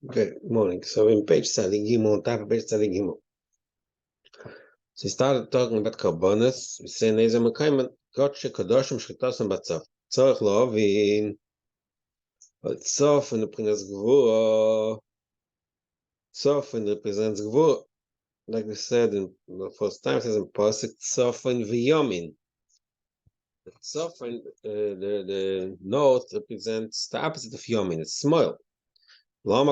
Good morning. So in page Gimel, on top of page Gimel. So we started talking about Karbonis. We say Neza Mekayman, Gotcha Kadoshim Shchitasim Batzav. Tzorich Lovin, Tzof in the Prinas Gvura. Tzof in represents Gvura. Like we said in the first time, it says in Pasuk, Tzof in V'yomin. The Tzof in the north represents the opposite of Yomin. It's small. Why?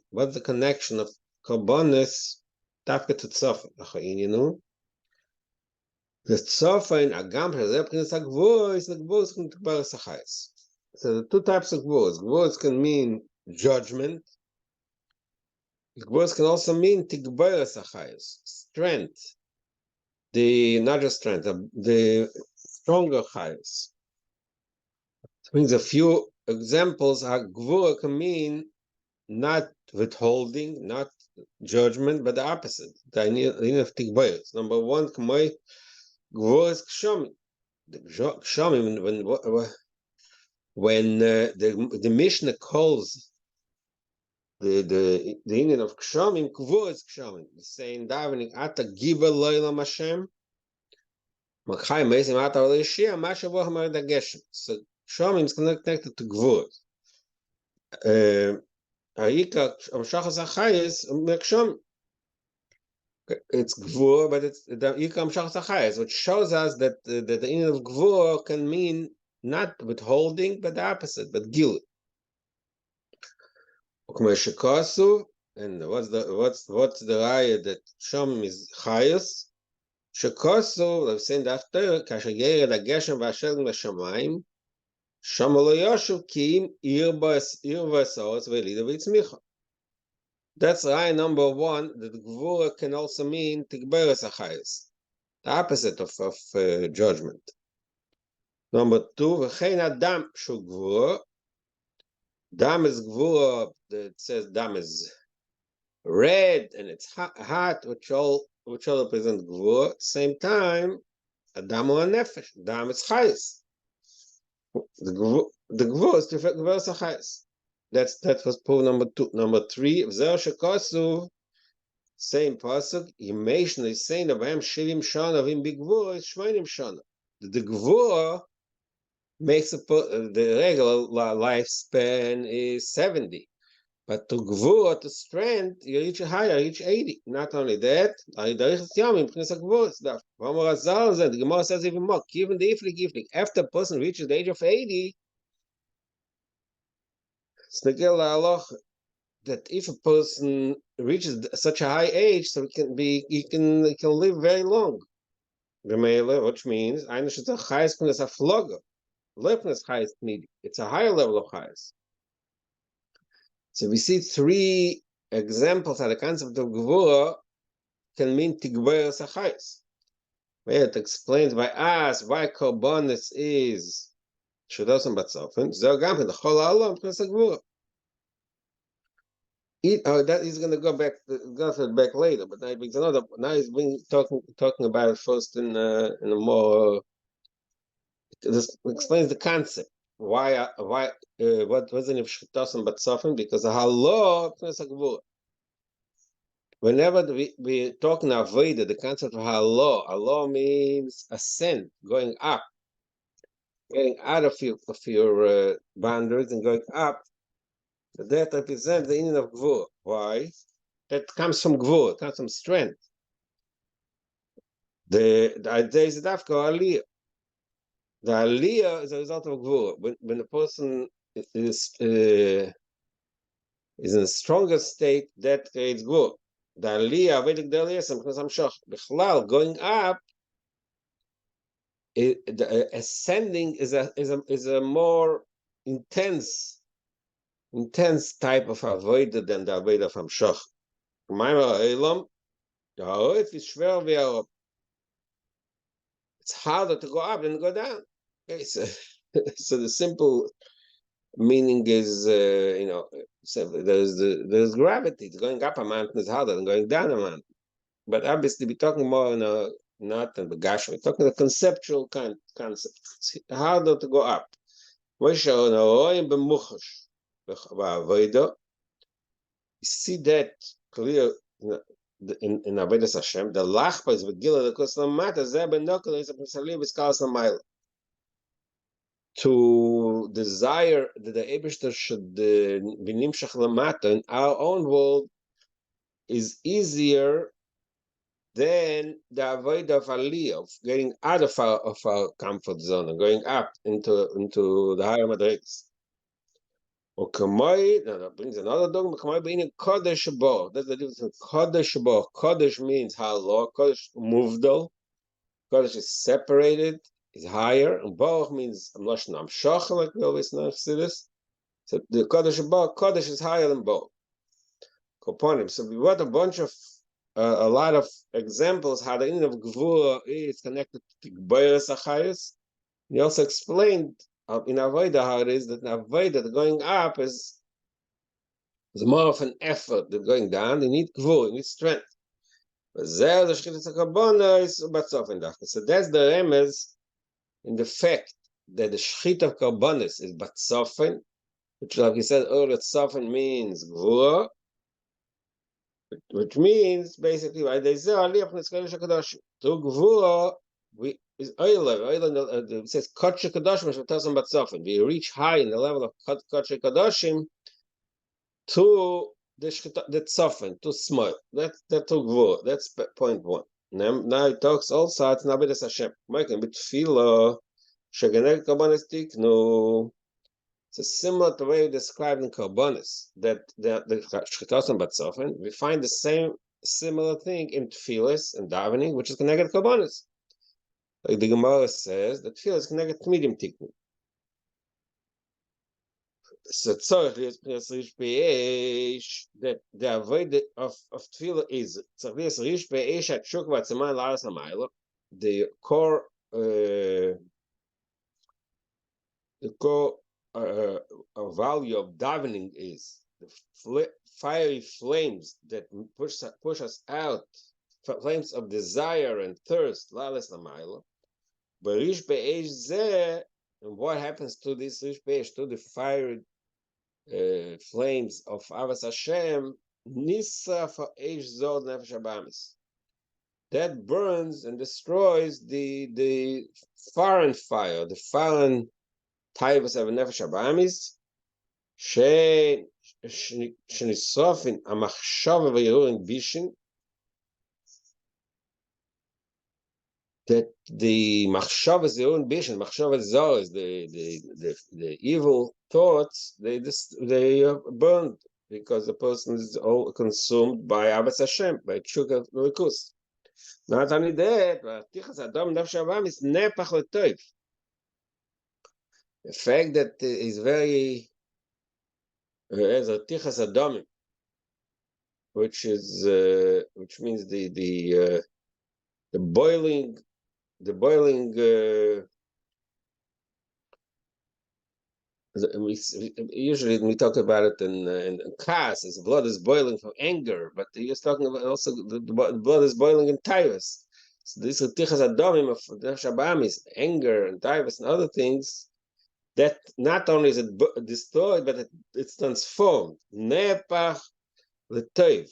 What's the connection of Karbonis dafka to Tzofen? You know, the Tzofen agam represents a gvur. Is the gvur is going to bear sachais. So the two types of gvurs. Gvurs can mean judgment. Gvurs can also mean tigbar sachais, strength. Not just strength, the stronger chayes. It means a few examples. How gvur can mean not withholding, not judgment, but the opposite. The idea of tikbayos. Number one, k'moy gvuras kshamim. The kshamim, when the Mishnah calls the union of kshamim gvuras kshamim, saying davening ata giba loylam Hashem, makhay meisim ata oleshia mashavah ma'adageshem. So kshamim is connected to gvuras. It's gvur, but it's the yikam shachas achayis, which shows us that the union of gvur can mean not withholding, but the opposite, but gil. And what's the raya that shom is chayis? Shekosu, I've seen after kasher yered ageshem v'asher l'shamayim. That's line number one, that Gvura can also mean Tigberes Achayis, the opposite of judgment. Number two, V'chein Adam Shu Gvura. Dam is Gvura, it says Dam is red and it's hot, which all represent Gvura. Same time, Adam or Nefesh, Dam is Chayis. The gvur is different gvur sachais. That was proof number two. Number three, v'zer shekosu, same pasuk. Yimeish nesein avayim shivim shana avim bigvur is shveinim shana. The gvur makes the regular lifespan is 70, but to gvur, to strength, you reach higher, you reach 80. Not only that, the Gemara says even more. Even the iflik, after a person reaches the age of 80, that if a person reaches such a high age, so he can live very long. Which means it's a higher level of highest. So we see three examples how the concept of Gevura can mean Tigber Sachais. It explains by us why Karbonis is Shudosam Batzofen. Zergam the Chol Ha'olam plus Gevura. That is going to go back later, but now it's another. Now he's talking about it first in a more. It explains the concept. Why what wasn't if Shutasim but Sofin? Because the Halaw plus Gevura. Whenever we talk in Aveda, the concept of Halaw means ascent, going up, getting out of your boundaries and going up. That represents the union of Gvur. Why? That comes from Gvur, it comes from strength. The idea is Dafka Aliyah. The Aliyah is a result of Gvur. When a person is in a stronger state, that creates Gvur. The Aliyah, Vedic Aliyah, going up, the ascending is a more intense type of avodah than the avodah of Hamshach. It's harder to go up than to go down. Okay, so the simple meaning is, there's gravity. Going up a mountain is harder than going down a mountain. But obviously, we're talking more not in the gash. We're talking the conceptual concept. It's harder to go up. ba'avodah. You see that clear in Avodas Hashem. The lachpa is v'gila the kuslam mata zeh benokal is a pesali v'skalas lamayla. To desire that the Eibishter should be nimshach lamata in our own world is easier than the avodah of aliyah, of getting out of our comfort zone and going up into the higher madrigas. Or kamoi, that brings another dogma. Kamoi being a kodesh bo. That's the difference between kodesh bo. Kodesh means halloh. Kodesh muvdal. Kodesh is separated, is higher, and bo means I'm shach, like we always know. See this? So the kodesh bo, kodesh is higher than bo. Koponim. So we got a lot of examples how the end of gvura is connected to gvura achayus. He also explained in avodah how it is that in avodah, the going up is more of an effort than going down. They need gvura, you need strength. So that's the remez in the fact that the shchit of karbonis is batzofen, which, like you said earlier, tzofen means gvura, which means basically by the through gvura we is oiler. It says kodesh kadoshim which tells them batzofen. We reach high in the level of kodesh kadoshim to the tzofen, to small. That to gvura. That's point one. Now it talks also it's nabedes Hashem. Making bit tefillah shegener karbonis tiknu. It's similar to the way described in Karbonis, that the Shchitasim Batzofen, we find the same similar thing in Tfilis and davening, which is connected to Karbonis. Like the Gemara says, that Tfilis is connected to medium tiknu. So that the avoid of Tfilah is the core value of davening is the fiery flames that push us out, flames of desire and thirst. And what happens to this rish be'esh, to the fiery flames of Avas Hashem? Nisa for Eish Zod Nefesh Abamis. That burns and destroys the foreign fire, the foreign Taivas of Nefesh Abamis, Shenisofin Amachshava V'Yerurin Bishin, that the Machshava Zerurin Bishin, Machshava Zor is the evil thoughts, they burned because the person is all consumed by Abbas Hashem, by Tshuka Rikus. Not only that, but Tichas Adam Nefesh Abamis Nepach L'Toiv. The fact that is very as a tichas adamim, which means the boiling. Usually we talk about it in kas, as blood is boiling from anger, but he was talking about also the blood is boiling in tyrus. So this is tichas adamim of Shabbamis, anger and tyrus and other things. That not only is it destroyed, but it's transformed. Nepach l'toiv.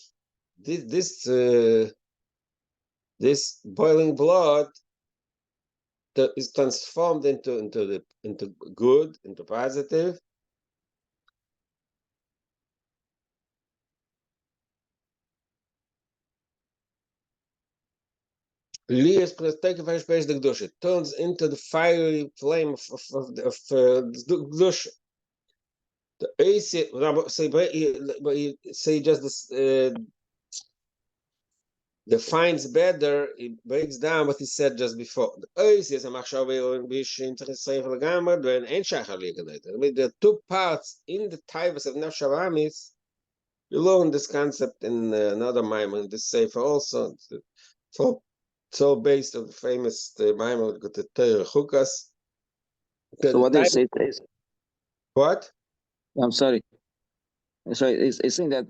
This boiling blood is transformed into good, into positive. It turns into the fiery flame of Gdusha. Say just this, defines better, it breaks down what he said just before. I mean, there are two parts in the Taivas of Nefesh Abamis. You learn this concept in another Maimon, in this Sefer also. It's all based on the famous Maimon of the Torah Chukas. So what is it? What? I'm sorry. It's saying that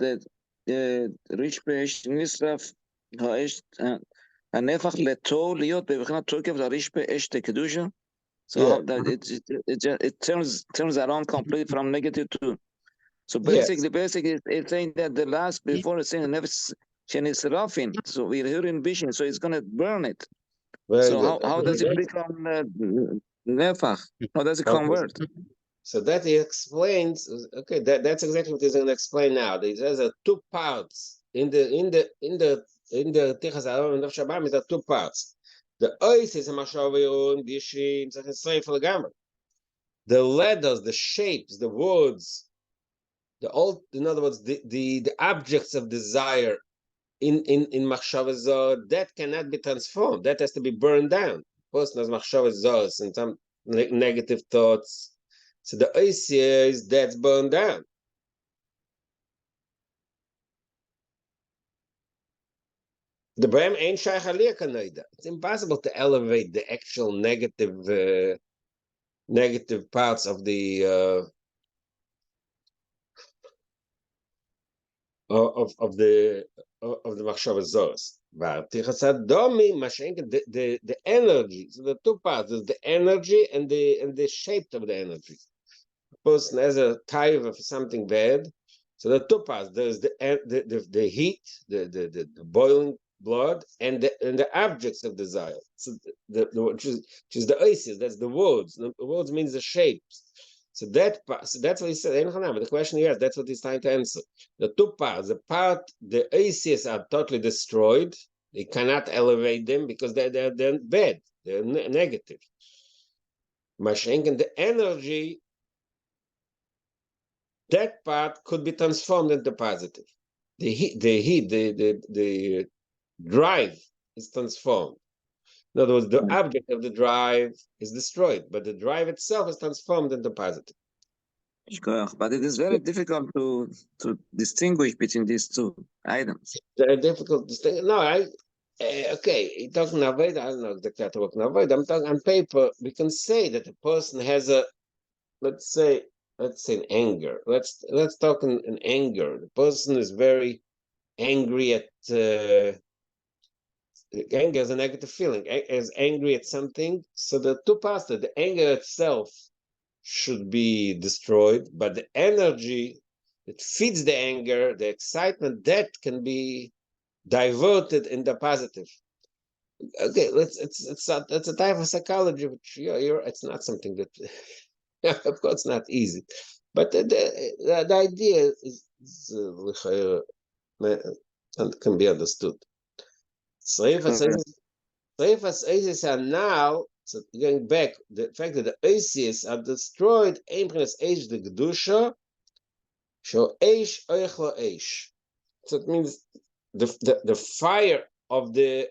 the rich Be'esh Nisraf Ha'esh הנפח לטוב להיות בבחינת תוקף לריש באש לקדושה. So that it turns around completely from negative to So Yes. basically, it's saying that the last before it's saying nefesh shenisrafin. So we're hearing vision, so it's gonna burn it. Very So good. how does it become nefach? How does it convert? So that he explains. Okay, that's exactly what he's going to explain now. There's two parts in the Tichas Aron and Shabbat. There are two parts. The ois is a mashavirun, the yishim, the letters, the shapes, the words, in other words, the objects of desire in machshava that cannot be transformed. That has to be burned down. Person has machshava and some negative thoughts. So the oisia is that's burned down. The Bram ain't shaykh aliyah kanoida. It's impossible to elevate the actual negative parts of the machshava zos. The energy. So the two parts is the energy and the shape of the energy. A person has a type of something bad. So the two parts. There's the heat, the boiling blood, and the objects of desire. So which is the oasis. That's the words. The words means the shapes. So that's what he said. But the question he asked, that's what he's trying to answer. The two parts, the oasis are totally destroyed. They cannot elevate them because they're bad. They're negative. Mashenken, the energy, that part could be transformed into positive. The drive is transformed. In other words, the object of the drive is destroyed, but the drive itself is transformed into positive. But it is very difficult to distinguish between these two items. Very difficult to distinguish. No, okay, talking avoid, I don't know exactly how to work avoid. I'm talking on paper. We can say that a person has let's say in anger. Let's talk in anger. The person is very angry at anger is a negative feeling. Is angry at something. So the two parts, the anger itself should be destroyed, but the energy that feeds the anger, the excitement, that can be diverted in the positive. Okay, it's a type of psychology, which it's not something that, of course, not easy, but the idea is can be understood. Seifas Isis are now, so going back, the fact that the Isis are destroyed, Empress Eish the Gedusha, show Eish Oichlo Eish. So it means the fire of the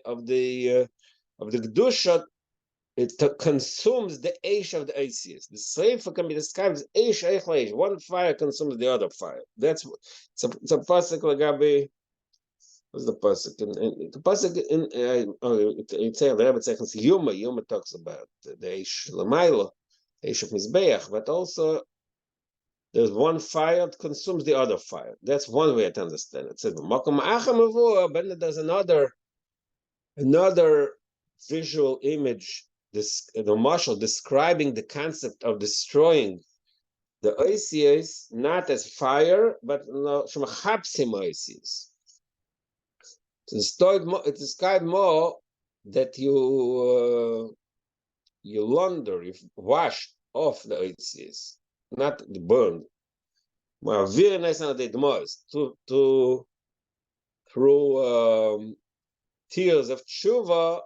Gedusha, it consumes the Eish of the Isis. The Seifa can be described as Eish Oichlo Eish. One fire consumes the other fire. It's a pasuk lagabi. What's the pasuk? The pasuk it's a Rebbe seconds Yuma talks about the Eish Lamaila, Eish of Mizbeach, but also there's one fire that consumes the other fire. That's one way to understand it. It says but there's another visual image, the marshal describing the concept of destroying the Oisies not as fire, but Shemachapsim Oisies. It's described more that you launder, you wash off the oasis, not the burned. Very nice on the most through tears of tshuva,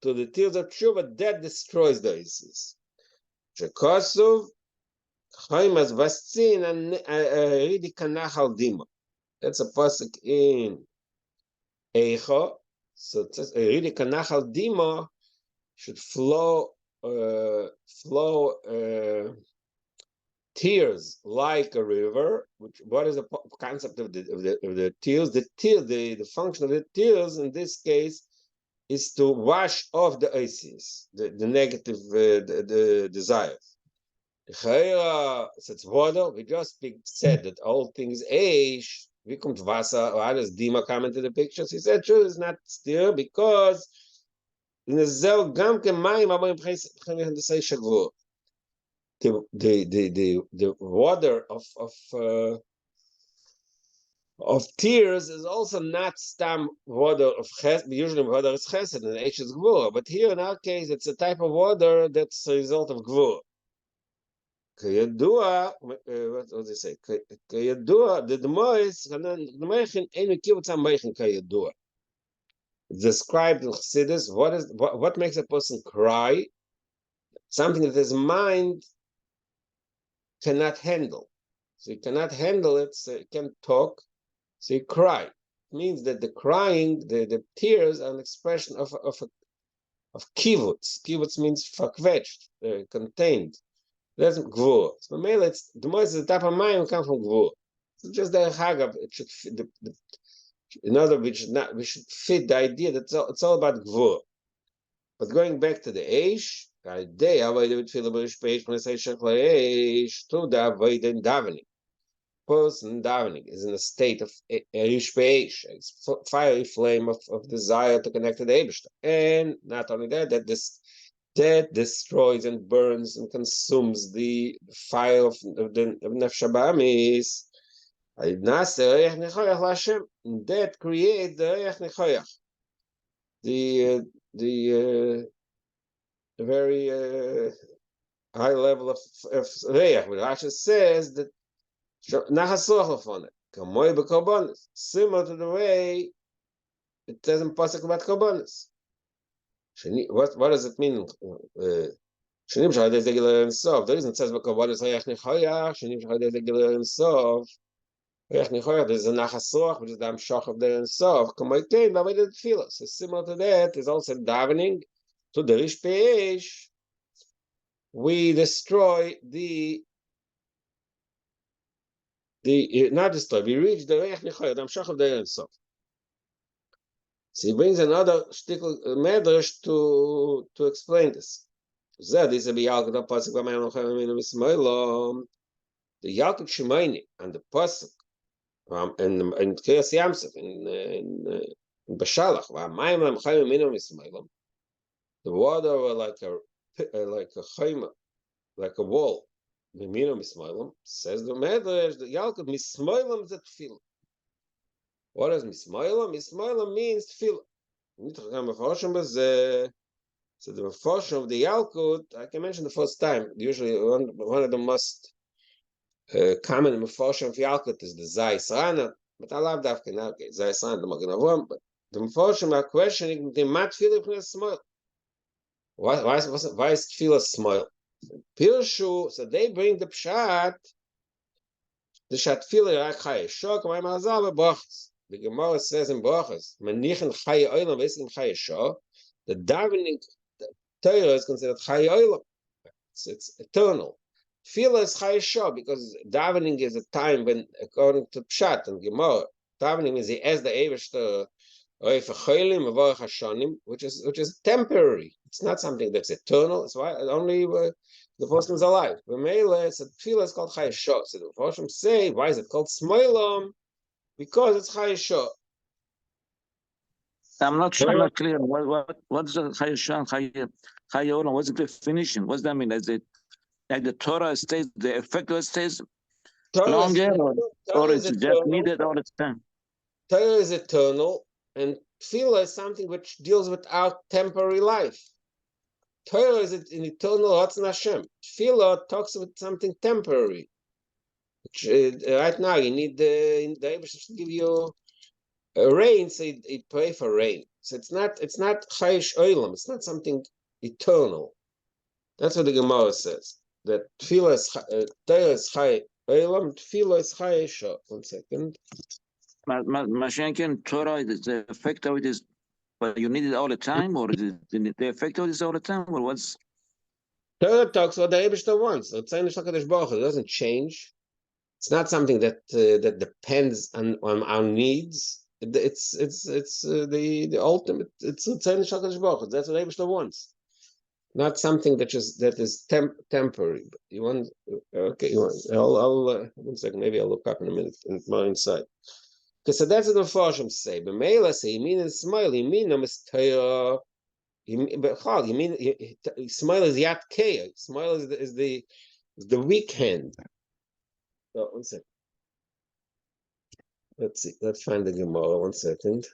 to the tears of tshuva that destroys the oasis. Shekosov chaimas vastzin and ridi kanachal dima. That's a pasuk in Eicha. So it says ridi kanachal dima should flow tears like a river. What is the concept of the tears? The function of the tears in this case is to wash off the oasis, the negative the desires. It's water. We just said that all things age. We come to Vasa, or how does Dima come into the pictures? He said, true, it's not still because the the water of tears is also not stam water of chesed. Usually water is chesed and H is gvura, but here in our case it's a type of water that's a result of gvura. Kayadua, what does it say? Kayadua, the moichin ain't kibbutz moichin kayadua. Described in Chassidus, what makes a person cry? Something that his mind cannot handle. So he cannot handle it, so he can't talk, so he cry. It means that the crying, the tears are an expression of kibbutz. Kibbutz means fakvetched, contained. That's gvur. So mainly it's the most the type of mind come from gvur. So just the hagab, it should fit in other words, we should fit the idea that it's all about gvur. But going back to the Eish, day avoid with filiberish page when I say shechla Eish to the avoid in davening. Person davening is in a state of Eish Peish, fiery flame of desire to connect to the Eibishter. And not only that, that destroys and burns and consumes the fire of the Nefesh Ba'amis. That creates the Reich Nechoyach, the very high level of Reich. But Rashi says that Nachasroch on it, Kamoy b'Korbanos, similar to the way it says in Pasuk about Korbanos. What does it mean? Shanim shahadei zegiler and sof. The reason it says b'Korbanos Reich Nechoyach, Shanim shahadei zegiler and sof. Reich Nechoyach, there's a Nachasroch, which is the Amshach of the and sof. Kamoy kein b'Avodah Tefillah. So similar to that is also davening to the Rish Peish. We destroy not destroy, we reach the Reich Nechoyach, the Amshach of the and sof. So he brings another shtickle medrash to explain this. The Yalkut Shemaini and the pasuk in Kriyas Yamsuf in Bashalach, the water were like a chayma, like a wall. Says the medrash, the Yalkut mismoilam is a tefillah. What does mismoilam? Mismoilam means tefillah. So the Meforshim of the Yalkut, I can mention the first time. Usually, one of the most common Meforshim of Yalkut is the Zayis Rana, but I love that. Okay, Zayis Rana, the Magen Avraham. But the Meforshim are questioning the mat tefillah b'chinas smoil. Why is tefillah smoil? Pirshu, so they bring the pshat. The shatfila rak chay shok my mazal b'brachas. The Gemara says in brachas, "Manichen chay olam v'eskim chay shok." The davening Torah is considered chay olam. It's eternal. Tefillah is chay shok because davening is a time when, according to pshat and Gemara, davening is as the Eibishter which is temporary. It's not something that's eternal. It's why only the person is alive. So tefillah is called chayeshah. So the Meforshim say, why is it called smoilom? Because it's chayeshah. I'm not clear. What's the chayeshah and chayolam? What's the definition? What does that mean? Is it like the Torah stays, the effect of it stays longer, or it's just needed all the time? Torah is eternal, and tefillah is something which deals with our temporary life. Torah is an eternal Ratzon Hashem. Tefillah talks about something temporary. Which, right now, you need the Eibishter to give you rain, so you pray for rain. So it's not chayish olam. It's not something eternal. That's what the Gemara says. That tefillah is Torah is chayish olam. Tefillah is chayish. 1 second. Mashenkin Torah, the effect of it is, but you need it all the time, or is it the effect of it is all the time, or what's? Torah talks what the Eibishter wants. It doesn't change. It's not something that depends on our needs. It's the ultimate. It's Tzayne Shakadosh Baruch Hu. That's what Eibishter wants. Not something that is temporary. But you want? Okay, you want? I'll 1 second. Maybe I'll look up in a minute in my inside. Okay, so that's what the Meforshim say. But Meila say, you mean in smile, you mean no mistake. You mean smile is yat kei. Smile is the the weak hand. So, one second. Let's see. Let's find the Gemara. 1 second.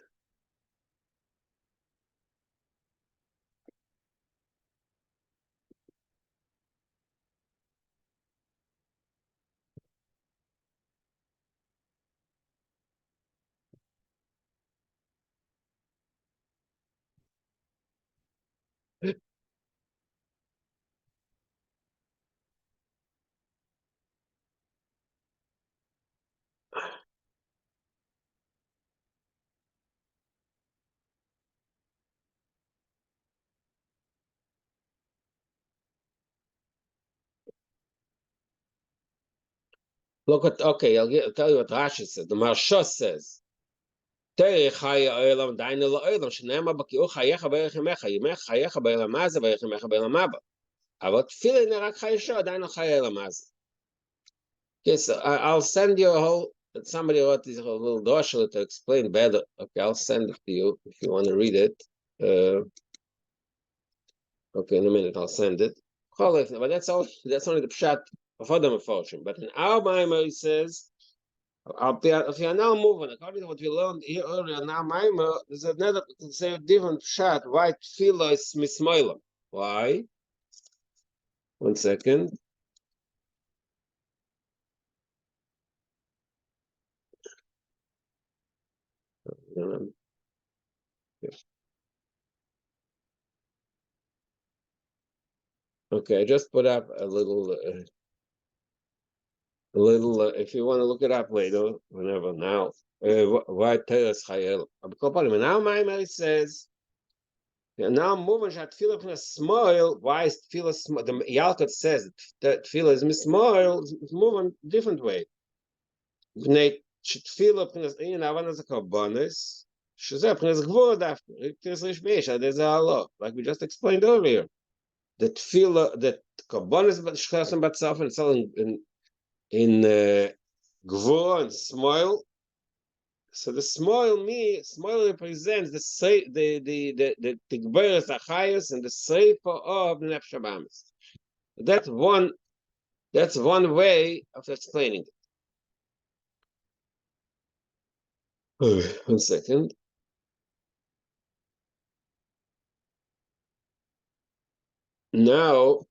Look at, okay, I'll tell you what Rashi says. The Marsha says, תראה חי העולם, דיינו לעולם, שנאמר בקיאור חייך בערך ימיך, ימיך חייך בעולם הזה, בערך ימיך בעולם הבא. אבל תפילה הנה רק חי ישר, דיינו חי העולם הזה. Yes, I'll send you a whole, somebody wrote this little doshel to explain better. Okay, I'll send it to you if you want to read it. Okay, in a minute I'll send it. But that's only the pshat of other Meforshim. But in our Maimer, he says, if you are now moving, according to what we learned here earlier, now Maimer, there's another, say a different pshat. Why tefillah is mismoilam? Why? 1 second. Okay, I just put up a little. If you want to look it up later, whenever now, why Teres Chayel? Now Maimer says, now moving that tefillah from a smile. Why is tefillah smile? The Yalkut says that tefillah is mismoil. It's moving different way. Tefillah from a in Avan as a karbonis. Shazeh from a gvur dafka. There's a Allah, like we just explained earlier. The tefillah, that karbonis shchasim batzaf and selling in gvur and smile. So the smile represents the tigberes achayos and the seifa of nefesh habahamis. That's one way of explaining it. 1 second. Now,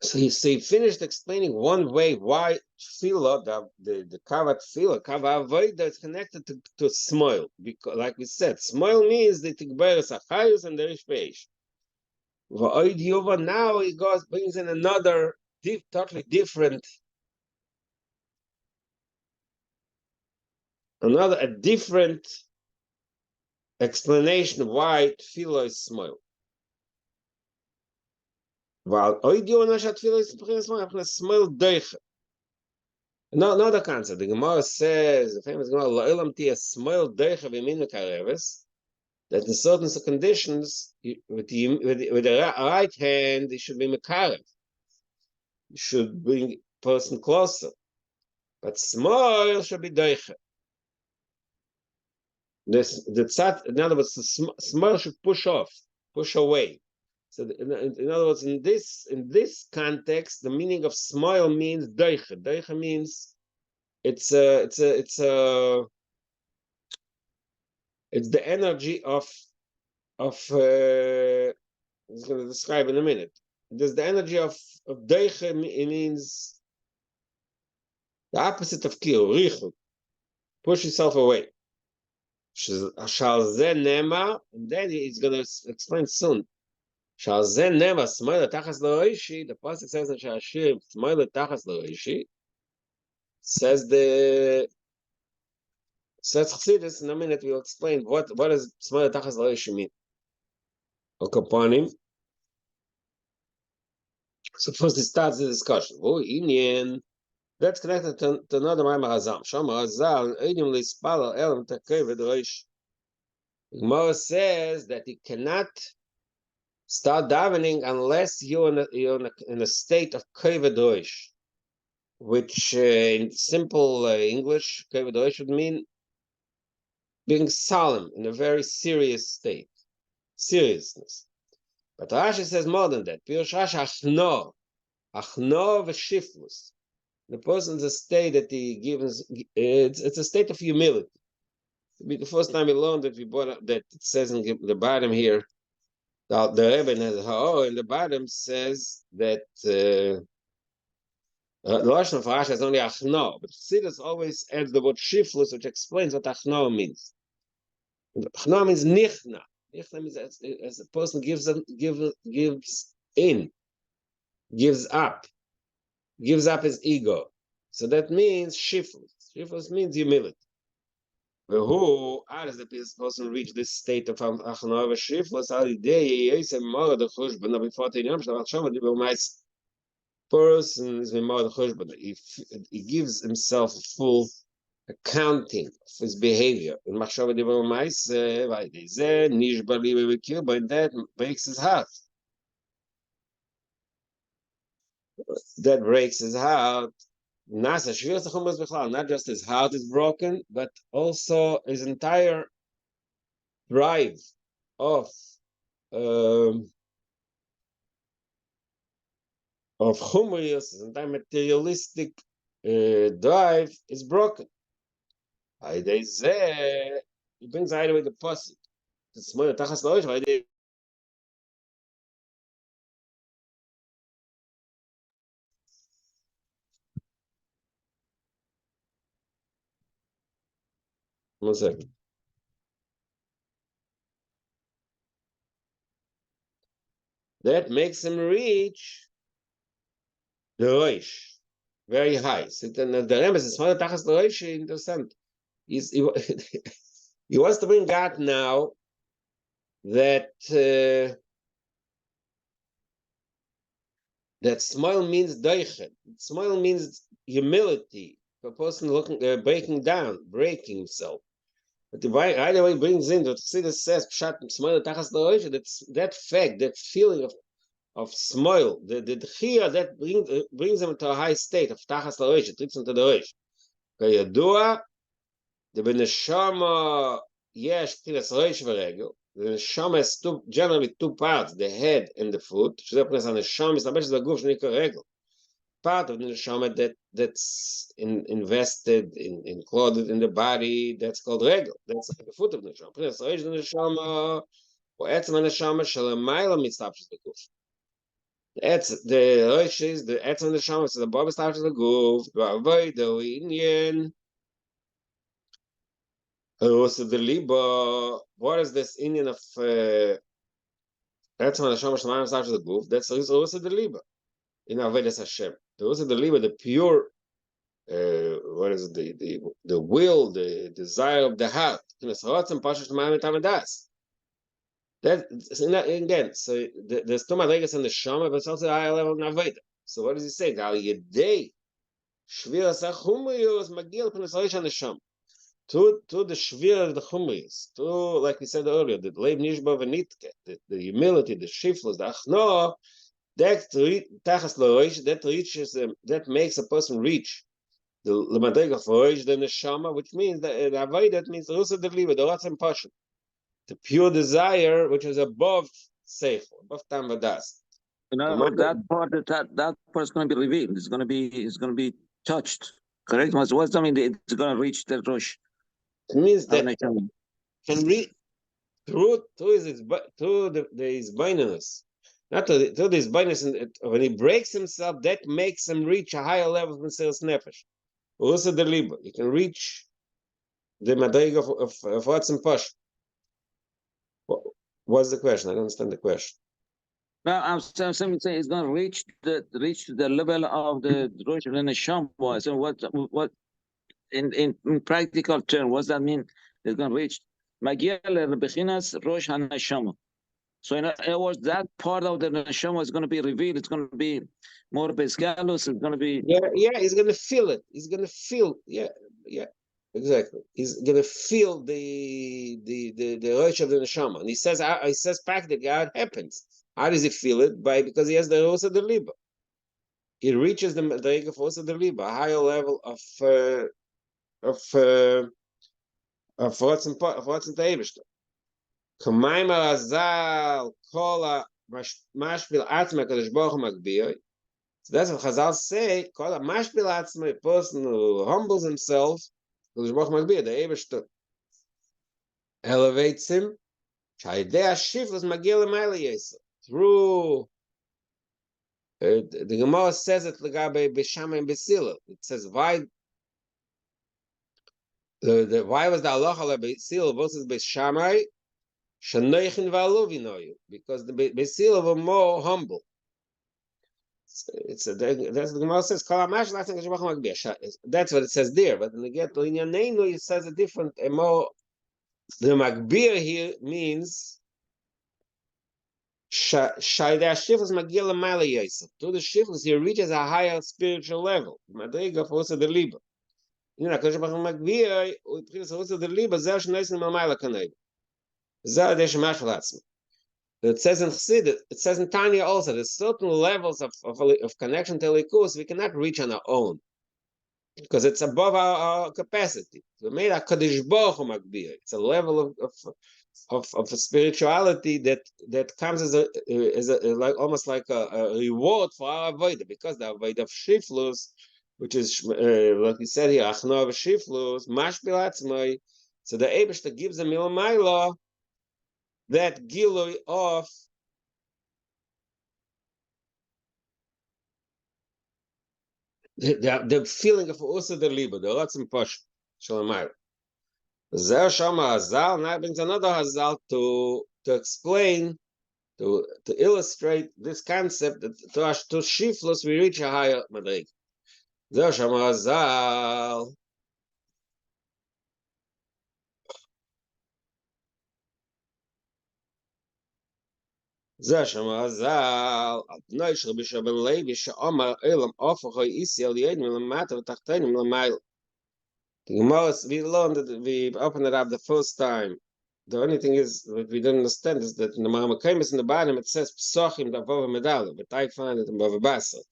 so he finished explaining one way why tefillah, the kavat tefillah, kavat avodah is connected to smile, because, like we said, smile means the tigberes achayos and the rish peish. Now he brings in another totally different, a different explanation of why tefillah is smile. While tefillah is smile deicha. Another concept. The Gemara says, the famous Gemara, la'olam tia smile deicha v'min kareves, that in certain conditions, with the right hand, it should be mekarev. You should bring a person closer. But smile should be deicha. In other words, the smile should push away. So, in other words, in this context, the meaning of smile means deicha. Deicha means it's the energy of I was going to describe in a minute. There's the energy of deicha. It means the opposite of kill, richut. Push yourself away. And then he's going to explain soon. The pasuk says in Shashir, "Smile tachas l'reishi." Says Chassidus. In a minute, we'll explain what does smile tachas l'reishi mean. Okaponim. So first, it starts the discussion. That's connected to another Maimar Hazam. Shama Hazal Eidim Lispala Elam Takeved Reish. Gemara says that he cannot start davening unless you're in a state of kaved roish, which in simple English, kaved roish would mean being solemn, in a very serious state, seriousness. But Rashi says more than that. Pirush Rashi achno v'shiflus. The person's a state that he gives. It's a state of humility. It'll be the first time we learned that we brought up that it says in the bottom here. The Rebbe has in the bottom says that the Lashon of Rashi is only achno, but Chassidus always adds the word shiflus, which explains what achno means. Achno means nichna. Nichna means as a person gives in, gives up his ego. So that means shiflus. Shiflus means humility. How does the person reach this state of achno v'shiflus? Al yidei yisem mora the chushbon before the yom shel Hashem the b'mais. Person is he gives himself a full accounting of his behavior. And that breaks his heart. That breaks his heart. Not just his heart is broken, but also his entire drive of chumrius, his entire materialistic drive is broken. He brings right away the pasuk. One second. That makes him reach the Roish very high. So the Rebbe is smaller tachas the Roish. Interesting. He wants to bring out now that that smile means doichen. Smile means humility. A person breaking himself. But the right away brings in what Chassidus says, pshat smile tachas the that fact, that feeling of smile, the dchia that brings him to a high state of tachas l'roish, it trips into the roish. Kayadua, the beneshama yesh pchilas roish v'regel. The neshama has generally two parts, the head and the foot. Shezeh pchilas haneshama is labesh the guf shnika regel. Part of the neshama that's invested in clothed in the body, that's called regel. That's the foot of the neshama. Pchilas roish the neshama, or etzem haneshama shalamayla mitzapshis the guf. It's the Rosh is the Etzem the Shama, so the Baba starts the Goof, to avoid the Indian. Also the Liba, what is this Indian of Etzem the Shama Shema starts the Goof? That's also the Liba. In Avodas Hashem. Also the Liba, the pure what is it, the will, the desire of the heart. That again, so there's two madrigas in the Shama, but it's also a higher level of Naveda. So what does he say? Gal Yedei Shvira Sachumrius Magil Penasalish on the Shama. To the Shvira of the Chumrius, to, like we said earlier, the Leib Nishba Venitke, the humility, the shiflus, the Achno, that reaches that makes a person reach the madriga of Roish the Neshama, which means that Avodah means also the Liba, the Ratzon Passion. The pure desire, which is above Seichel, above Tam Vadas. That part is going to be revealed. It's going to be touched. Correct? What's that mean? It's going to reach the Rosh. It means that can reach through his binus, not through his binus. When he breaks himself, that makes him reach a higher level of Mesiras Nefesh. Also the Liba, you can reach the madriga of Ratzon Passion. What's the question? I don't understand the question. Now I'm saying it's going to reach the level of the Rosh Hashanah. So what in practical terms, what does that mean? It's going to reach Magia Bechinas Rosh Hashanah. So in other words, that part of the neshama is going to be revealed. It's going to be more pescalus. It's going to be He's going to feel it. He's going to feel exactly. He's going to feel the rush of the neshama, and he says practically how it happens. How does he feel it? Because he has the Rosa de Liba. He reaches the Madriga of Rosa de Liba, a higher level of Ratzon Teibishter. Kamaima Razal Kola mashpil atzma kadosh baruch hu magbir. So that's what Chazal say. Kol mashpil atzma, a person who humbles himself, kadosh baruch hu magbir. The Eibishter elevates him. Shaydei shiflus magil l'mayla yesa. Through the Gemara says it legabe b'shamay and b'sila. It says why. Why was the halacha b'sila versus b'shamay? Shanoichin v'alovinoyu, because the b'sila were more humble. That's the Gemara says. That's what it says there. But when you get to Inyaneinu, it says a different, a more. The magbir here means shaydei shiflus magil l'mayla yosef. To the shiflus, he reaches a higher spiritual level. Madriga for the liba. You know, because magbir, we preach also the liba. Zer shnoisen l'mayla kanei. Zer de shemash latzmi. It says in Chassidut, it says in Tanya also, there's certain levels of connection to Elikus we cannot reach on our own, because it's above our capacity. We made a Kadosh Baruch Hu Magbir. It's a level of spirituality that comes as a like almost like a reward for our avodah, because the avodah of Shiflus, which is like we said here, Achnov Shiflus, Mashpil Atzmai. So the Eibishter gives a Milamayla that gilui of the feeling of also the liba, the rotzim posh shalamayr. Zer shama hazal. Now brings another hazal to explain, to illustrate this concept that to shiflus we reach a higher madrig. Zer shama hazal. זה שמזל, על פני של רבי בן לוי, שאומר אילם הפוך איסי על יד מלמטה ותחתינו מלמעלה. The Gemara, we learned that we opened it up the first time. The only thing is, what we don't understand is that in the Ma'amakemis in the bottom, it says Psochim Davova Medala, but I find it in Bava Basra.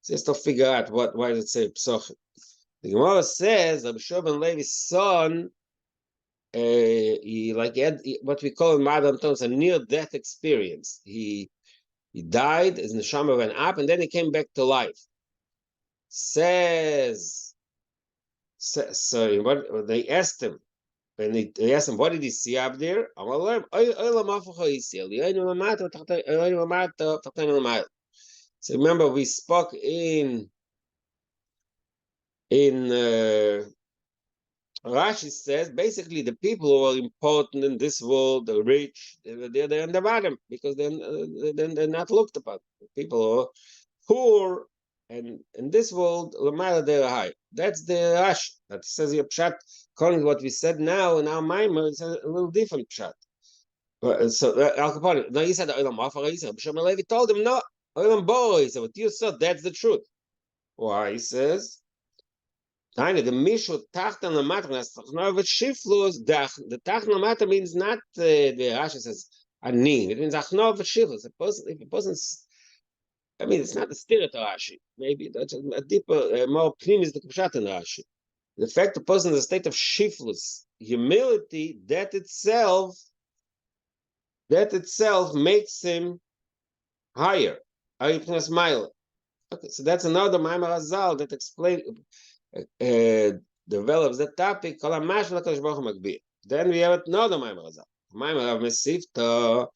So just to figure out why does it say Psochim. The Gemara says, Rabbi ben Levi's son, he had what we call in modern terms a near-death experience. He died, his neshama went up, and then he came back to life. So what they asked him, when they asked him, what did he see up there? So remember, we spoke in Rashi says basically the people who are important in this world, the rich, they're in the bottom because they're not looked upon. People who are poor and in this world, they're high. That's the Rashi that says your pshat. According to what we said now in our Maimer, it's a little different pshat. So Al Capone, no, he said Olam Afar. B'Shem Levi told him no, Olam Bo. He said what you said, that's the truth. Why? He says. The Mishu Tachtan Lamatras Tachnovet Shiflus. The Tachtan Lamatra means not the Rashi says Ani. It means Achnovet Shiflus. If a person's, I mean, it's not the spirit of Rashi. Maybe that's a deeper, more pnimis the Pshat in Rashi. The fact the person is in a state of Shiflus, humility, that itself makes him higher. Okay, so that's another Maimar Hazal that explains. Develops the topic. Then we have another Maimar Hazal. Maimar of Mesivta.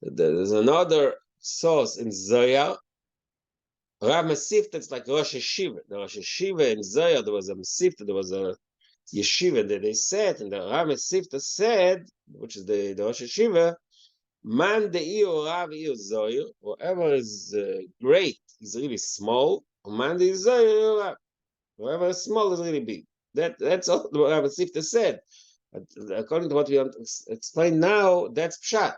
There's another source in Zohar. Rav Mesivta, it's like Rosh Yeshiva. The Rosh Yeshiva in Zohar, there was a Mesivta, there was a yeshiva that they said, and the Rav Mesivta said, which is the Rosh Yeshiva, Man de'iu Rav iu Zohar, whoever is great is really small, Man de'iu Zohar. Whoever is small is really big. That's all what Rabbi Sifta said. According to what we explain now, that's pshat.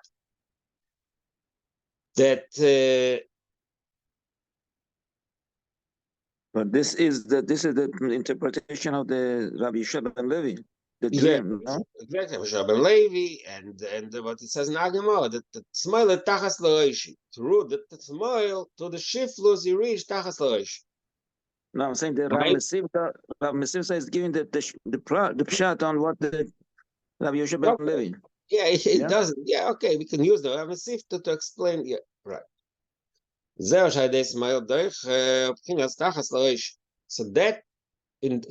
But this is the interpretation of the Rabbi Yeshua ben Levi. The dream, no? Exactly. Yeshua ben Levi and what it says in Agamor, that the smile tachas l'reishi. Through the smile to the shiflus, you reach tachas l'reishi. No, I'm saying that Rav Mesivta is giving the pshat on what the Rabbi Yeshua ben Levi. Yeah, it doesn't. Yeah, okay, we can use the Rav Mesivta to explain. Yeah, Right. So that,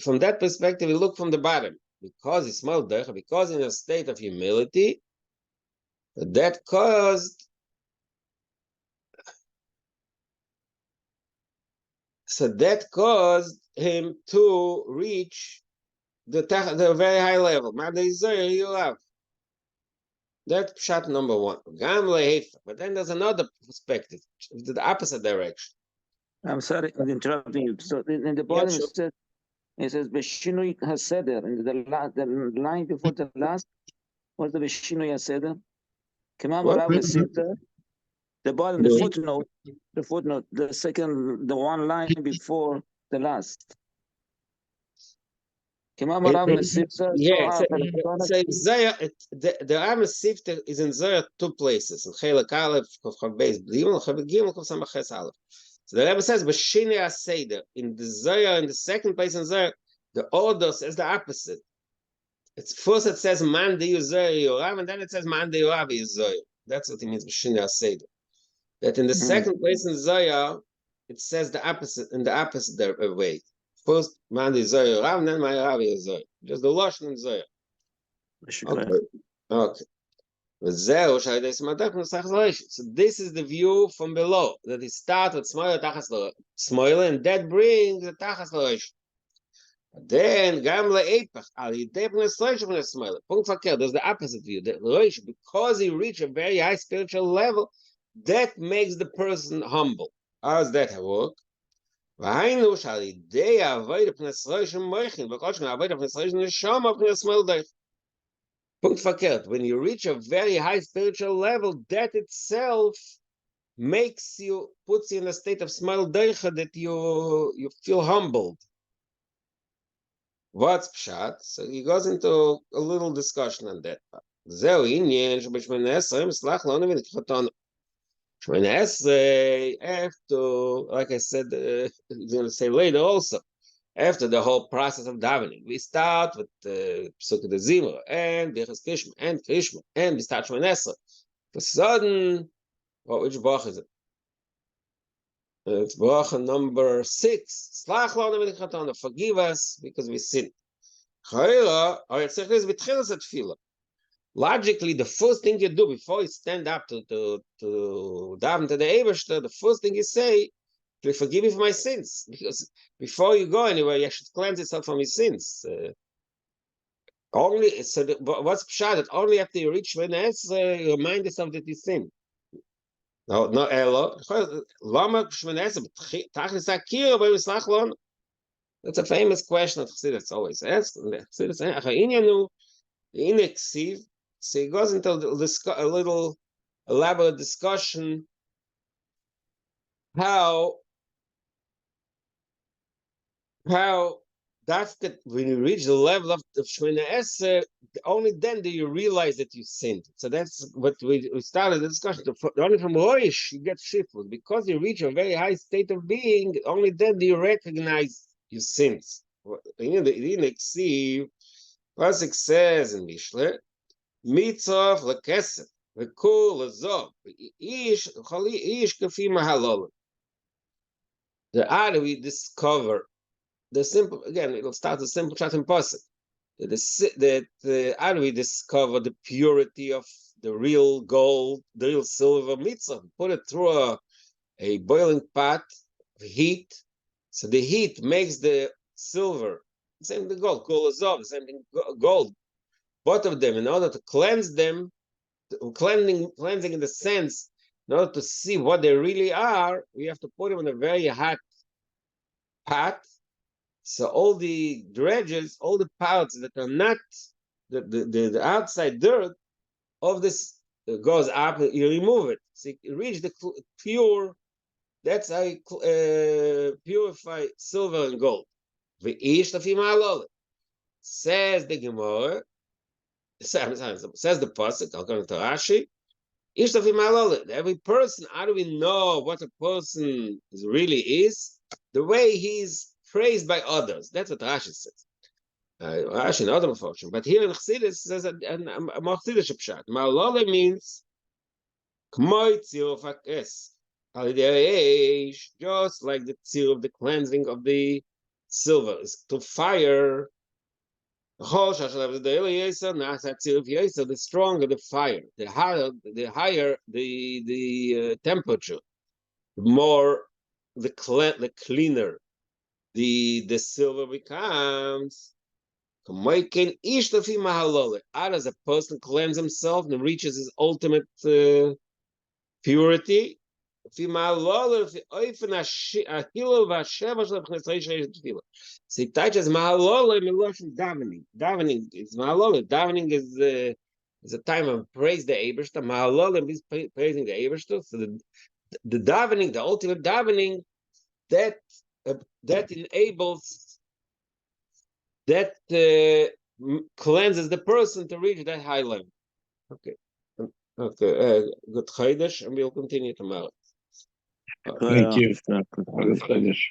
from that perspective, we look from the bottom. Because it's small, because in a state of humility, that caused him to reach the very high level. That's shot number one. But then there's another perspective, the opposite direction. I'm sorry, I'm interrupting you. So in the bottom, Sure. it says Beshinui Haseder. And the line before the last was the Beshinui Haseder. The bottom, the footnote, the one line before the last. Yeah, so Zaya, the Am Sifter is in Zaya two places. In Chelak Aleph, Chav Beis B'Gimel, Chav Gimel, Chav Samach Ches Aleph. So the Rebbe says, B'Shinei HaSeder, in the Zaya, in the second place in Zaya, the order says the opposite. First it says Man de Yuzaya Yorav, and then it says Man de Yorav Yuzaya. That's what it means, B'Shinei HaSeder. That in the second place in Zaya, it says the opposite, in the opposite way. First, man is Zoya Rav, and then my Rav is Zoya. Just the Lashon and Zoya. Okay. So this is the view from below, that it starts with Smoila, and that brings the Tachas L'Rosh. Then, Gam Le'epach, Al Yidei P'nes L'Rosh P'nes Smoila. Punkt Fakir, there's the opposite view. That L'Rosh, because he reached a very high spiritual level, that makes the person humble. How does that work? Punkt verkehrt. When you reach a very high spiritual level, that itself puts you in a state of smile that you feel humbled. What's pshat? So he goes into a little discussion on that part. After, like I said, he's going to say later also, after the whole process of davening, we start with Pesukei de Zimra and Birchas Krishma and we start Shemona Esrei. For sudden, which bracha is it? It's bracha number 6. Slach lanu v'nichatanu, forgive us because we sinned. Chayra, or it's b'tchilas tefillah. Logically, the first thing you do before you stand up to daven to the Eibishter, the first thing you say, to forgive me for my sins. Because before you go anywhere, you should cleanse yourself from your sins. What's pshat? That only after you reach Shemona Esrei, you remind yourself that you sin. No, Elo. Lama Shemona Esrei, Tachlis Akira, but it's not Lon. That's a famous question that Chassidus always asks. Chassidus say, Acha'inyanu, Ineksiv. So he goes into a little elaborate discussion how that's that when you reach the level of Shemona Esrei, only then do you realize that you sinned. So that's what we started the discussion. Only from Roish you get shifted. Because you reach a very high state of being, only then do you recognize your sins. In the Nexiv, Pasuk says in Mishle, Mitzvah lekesef, v'kul lezov, ish kafi mahalol. The other we discover the simple, again, it'll start the simple chat in pasuk. How do we discover the purity of the real gold, the real silver mitzvah? Put it through a boiling pot of heat. So the heat makes the silver, same thing gold, the same thing gold. Both of them, in order to cleanse them, cleansing in the sense, in order to see what they really are, we have to put them in a very hot pot. So all the dredges, all the parts that are not the outside dirt of this goes up, you remove it. So you reach the pure, that's how you purify silver and gold. Says the Gemara, says the Pasuk, according to Rashi, every person, how do we know what a person really is? The way he's praised by others. That's what Rashi says. Rashi and other function. But here in Chassidus says a Chassidus pshat. Malala means Just like the tzir of the cleansing of the silver is to fire. The stronger the fire, the higher the temperature, the more the cleaner the silver becomes. How does a person cleanse himself and reaches his ultimate purity? So he touches mahalola in davening. Davening is mahalola. Davening is a time of praise the Eibishter. Mahalola is praising the Eibishter. So the davening, the ultimate davening, that enables, that cleanses the person to reach that high level. Okay. Good Chodesh, and we'll continue tomorrow. Thank you. Good Chodesh.